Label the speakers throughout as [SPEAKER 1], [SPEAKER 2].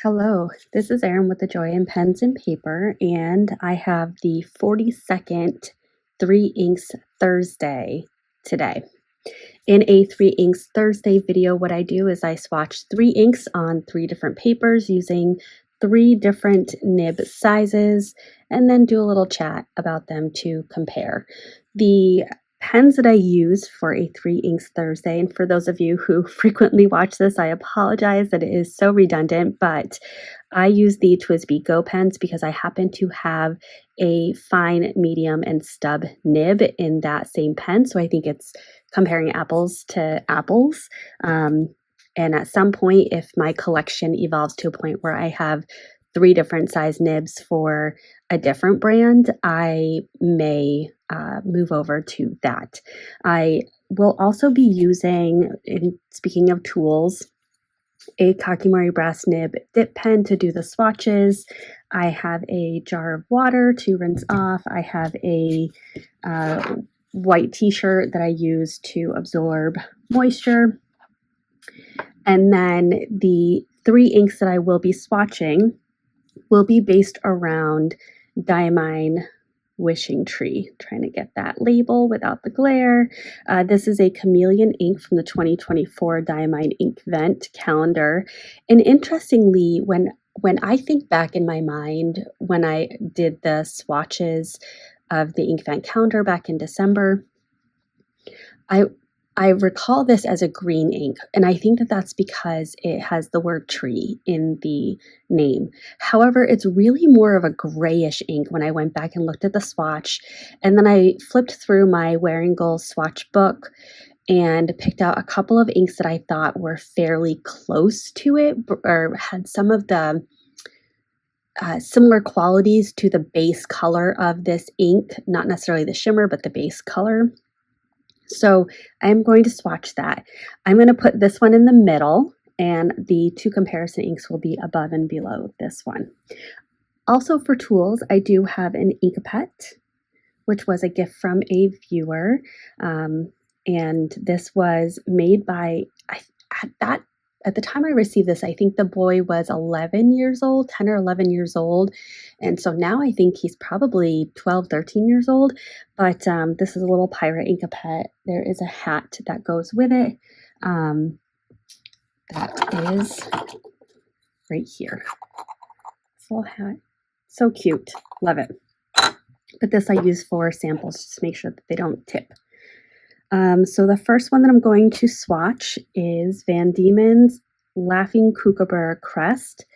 [SPEAKER 1] Hello, this is Erin with the Joy in Pens and Paper, and I have the 42nd 3 Inks Thursday today. In a 3 Inks Thursday video, what I do is I swatch 3 inks on 3 different papers using 3 different nib sizes, and then do a little chat about them to compare. The pens that I use for a 3 Inks Thursday, and for those of you who frequently watch this, I apologize that it is so redundant, but I use the TWSBI Go pens because I happen to have a fine, medium, and stub nib in that same pen, so I think it's comparing apples to apples. And at some point, if my collection evolves to a point where I have 3 different size nibs for a different brand, I may move over to that. I will also be using, speaking of tools, a Kakimori brass nib dip pen to do the swatches. I have a jar of water to rinse off. I have a white t-shirt that I use to absorb moisture. And then the 3 inks that I will be swatching will be based around Diamine Wishing Tree. Trying to get that label without the glare. This is a chameleon ink from the 2024 Diamine Inkvent calendar. And interestingly, when I think back in my mind, when I did the swatches of the Inkvent calendar back in December, I recall this as a green ink, and I think that that's because it has the word tree in the name. However, it's really more of a grayish ink when I went back and looked at the swatch, and then I flipped through my Wearing Goals swatch book and picked out a couple of inks that I thought were fairly close to it or had some of the similar qualities to the base color of this ink, not necessarily the shimmer, but the base color. So I'm going to swatch that. I'm going to put this one in the middle, and the 2 comparison inks will be above and below this one. Also for tools, I do have an Inkapet, which was a gift from a viewer. And this was made by, at the time I received this, I think the boy was 11 years old, 10 or 11 years old. And so now I think he's probably 12, 13 years old. But this is a little pirate Inkapet. There is a hat that goes with it. That is right here. This little hat. So cute. Love it. But this I use for samples just to make sure that they don't tip. So the first one that I'm going to swatch is Van Diemen's Laughing Kookaburra Crest.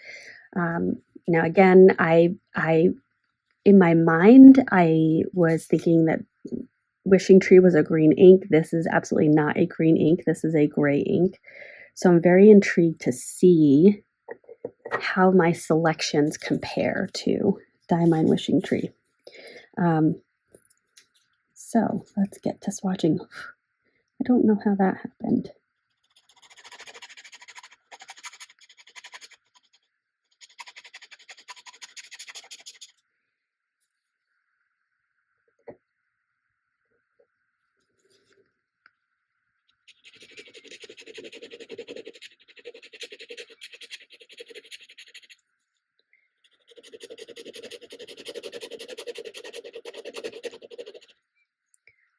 [SPEAKER 1] Now again, I in my mind, I was thinking that Wishing Tree was a green ink. This is absolutely not a green ink. This is a gray ink. So I'm very intrigued to see how my selections compare to Diamine Wishing Tree. So let's get to swatching. I don't know how that happened.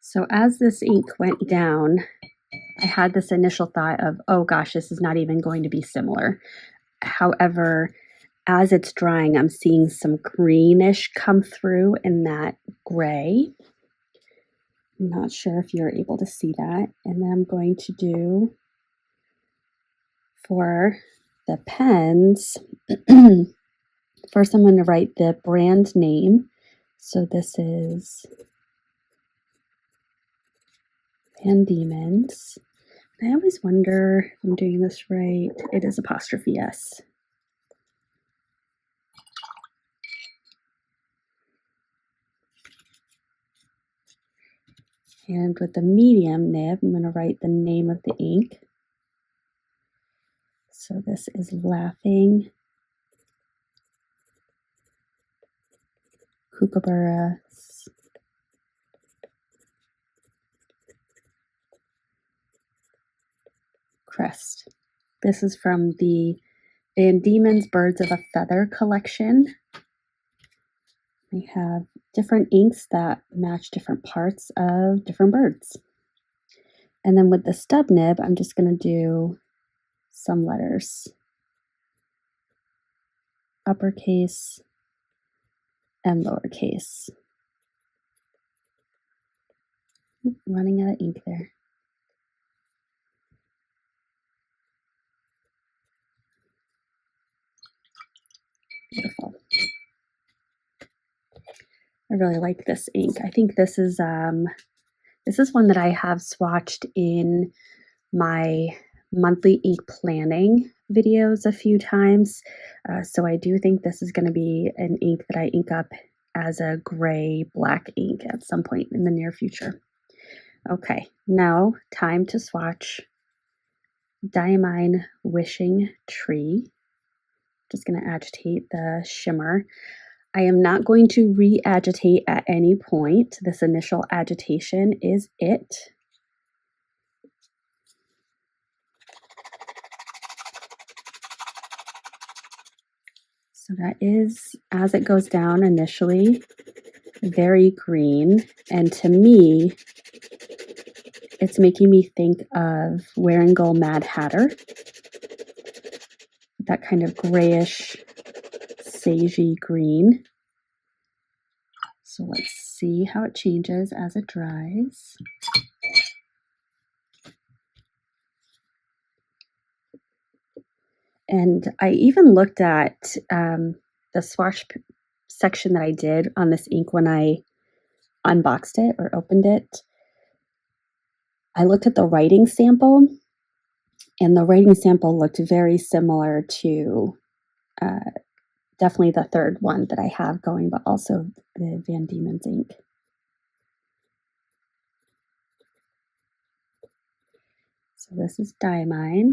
[SPEAKER 1] So as this ink went down, I had this initial thought of, oh gosh, this is not even going to be similar. However, as it's drying, I'm seeing some greenish come through in that gray. I'm not sure if you're able to see that. And then I'm going to do for the pens, first I'm going to write the brand name. So this is Van Diemen's. I always wonder if I'm doing this right. It is apostrophe S. And with the medium nib, I'm going to write the name of the ink. So this is Laughing Kookaburra Crest. This is from the Van Diemen's Birds of a Feather collection. They have different inks that match different parts of different birds. And then with the stub nib, I'm just going to do some letters. Uppercase and lowercase. Running out of ink there. Beautiful. I really like this ink. I think this is one that I have swatched in my monthly ink planning videos a few times. So I do think this is going to be an ink that I ink up as a gray black ink at some point in the near future. Okay, now time to swatch Diamine Wishing Tree. Just going to agitate the shimmer. I am not going to re-agitate at any point. This initial agitation is it. So that is, as it goes down initially, very green. And to me, it's making me think of Wearingeul Mad Hatter. That kind of grayish, sagey green. So let's see how it changes as it dries. And I even looked at the swatch section that I did on this ink when I unboxed it or opened it. I looked at the writing sample, and the writing sample looked very similar to definitely the third one that I have going, but also the Van Diemen's ink. So this is Diamine.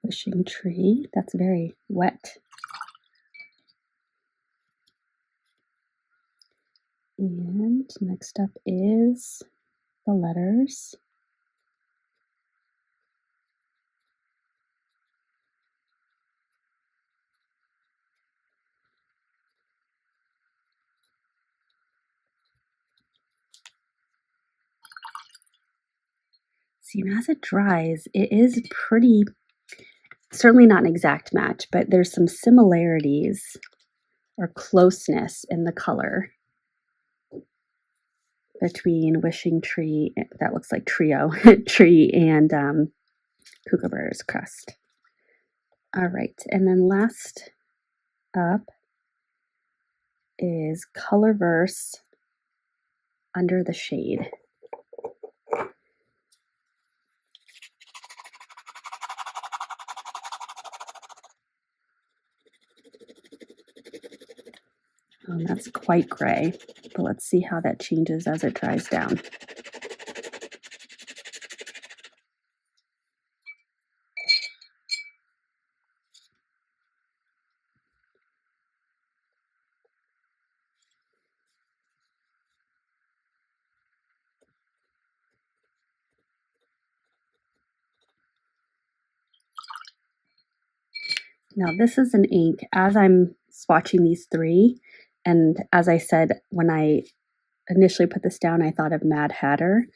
[SPEAKER 1] Wishing Tree. That's very wet. And next up is the letters. See, and as it dries, it is pretty, certainly not an exact match, but there's some similarities or closeness in the color between Wishing Tree, that looks like Trio, Tree, and Kookaburra's Crust. All right, and then last up is Colorverse Under the Shade. That's quite gray, but let's see how that changes as it dries down. Now this is an ink, as I'm swatching these three, and as I said, when I initially put this down, I thought of Mad Hatter,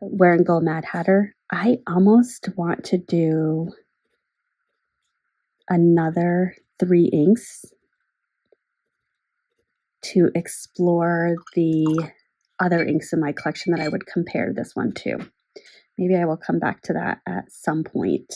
[SPEAKER 1] Wearingeul Mad Hatter. I almost want to do another 3 inks to explore the other inks in my collection that I would compare this one to. Maybe I will come back to that at some point.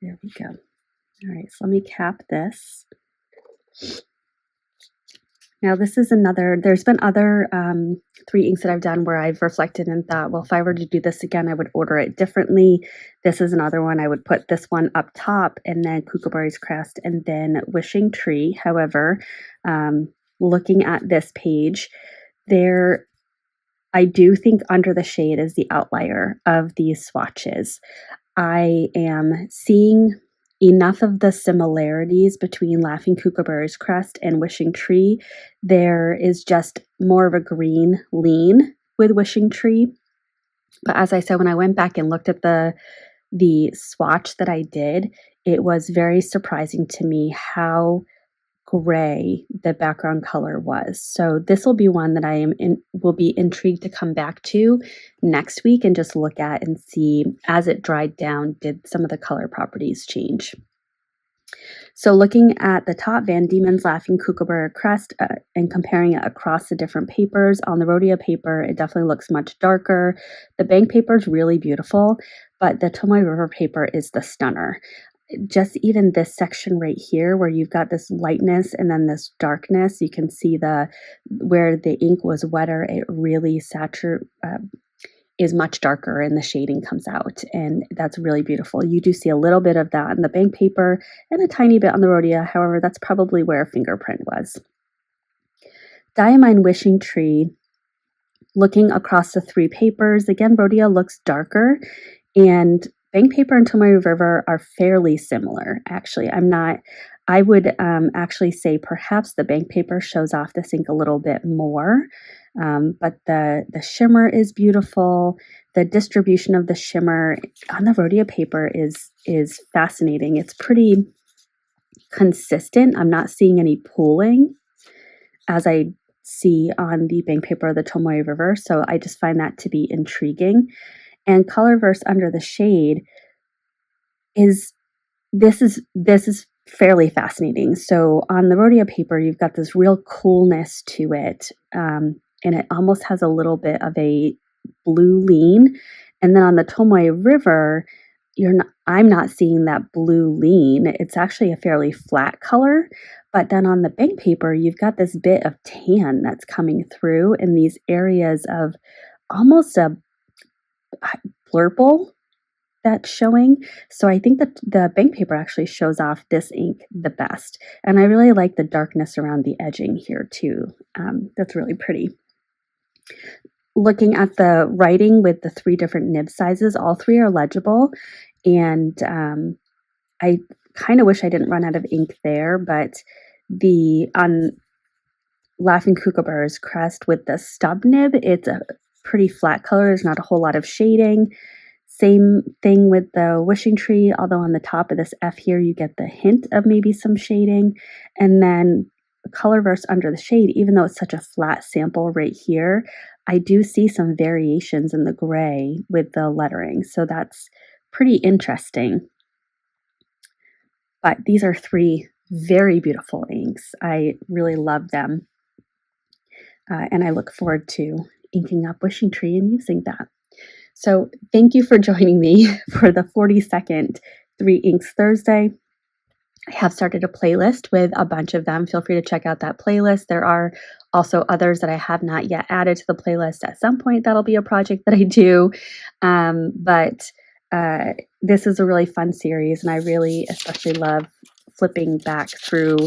[SPEAKER 1] There we go. All right, so let me cap this. Now this is there's been other 3 inks that I've done where I've reflected and thought, well, if I were to do this again, I would order it differently. This is another one. I would put this one up top and then Kookaburra's Crest and then Wishing Tree. However, looking at this page, I do think Under the Shade is the outlier of these swatches. I am seeing enough of the similarities between Laughing Kookaburra's Crest and Wishing Tree. There is just more of a green lean with Wishing Tree. But as I said, when I went back and looked at the swatch that I did, it was very surprising to me how gray the background color was. So this will be one that will be intrigued to come back to next week and just look at and see, as it dried down, did some of the color properties change. So looking at the top, Van Diemen's Laughing Kookaburra Crest and comparing it across the different papers, on the Rhodia paper, it definitely looks much darker. The bank paper is really beautiful, but the Tomoe River paper is the stunner. Just even this section right here where you've got this lightness and then this darkness, you can see where the ink was wetter, it really is much darker and the shading comes out, and that's really beautiful. You do see a little bit of that in the bank paper and a tiny bit on the Rhodia. However, that's probably where Fingerprint was. Diamine Wishing Tree, looking across the 3 papers, again, Rhodia looks darker, and bank paper and Tomoe River are fairly similar, actually. I would actually say perhaps the bank paper shows off this ink a little bit more, but the shimmer is beautiful. The distribution of the shimmer on the Rhodia paper is fascinating. It's pretty consistent. I'm not seeing any pooling as I see on the bank paper of the Tomoe River, so I just find that to be intriguing. And Colorverse Under the Shade is fairly fascinating. So on the Rhodia paper, you've got this real coolness to it, and it almost has a little bit of a blue lean. And then on the Tomoe River, I'm not seeing that blue lean. It's actually a fairly flat color. But then on the bank paper, you've got this bit of tan that's coming through in these areas of almost a blurple that's showing. So I think that the bank paper actually shows off this ink the best. And I really like the darkness around the edging here too. That's really pretty. Looking at the writing with the 3 different nib sizes, all 3 are legible. And I kind of wish I didn't run out of ink there, but on Laughing Kookaburra's Crest with the stub nib, it's a pretty flat color. There's not a whole lot of shading. Same thing with the Wishing Tree, although on the top of this F here, you get the hint of maybe some shading. And then Colorverse Under the Shade, even though it's such a flat sample right here, I do see some variations in the gray with the lettering. So that's pretty interesting. But these are 3 very beautiful inks. I really love them. And I look forward to inking up Wishing Tree and using that. So thank you for joining me for the 42nd 3 Inks Thursday. I have started a playlist with a bunch of them. Feel free to check out that playlist. There are also others that I have not yet added to the playlist. At some point, that'll be a project that I do. But this is a really fun series, and I really especially love flipping back through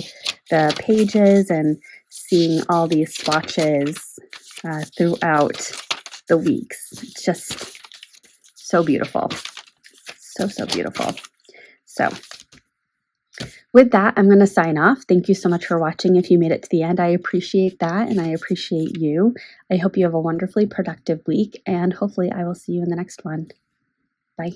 [SPEAKER 1] the pages and seeing all these swatches throughout the weeks. It's just so beautiful. So beautiful. So with that, I'm going to sign off. Thank you so much for watching. If you made it to the end, I appreciate that, and I appreciate you. I hope you have a wonderfully productive week, and hopefully I will see you in the next one. Bye.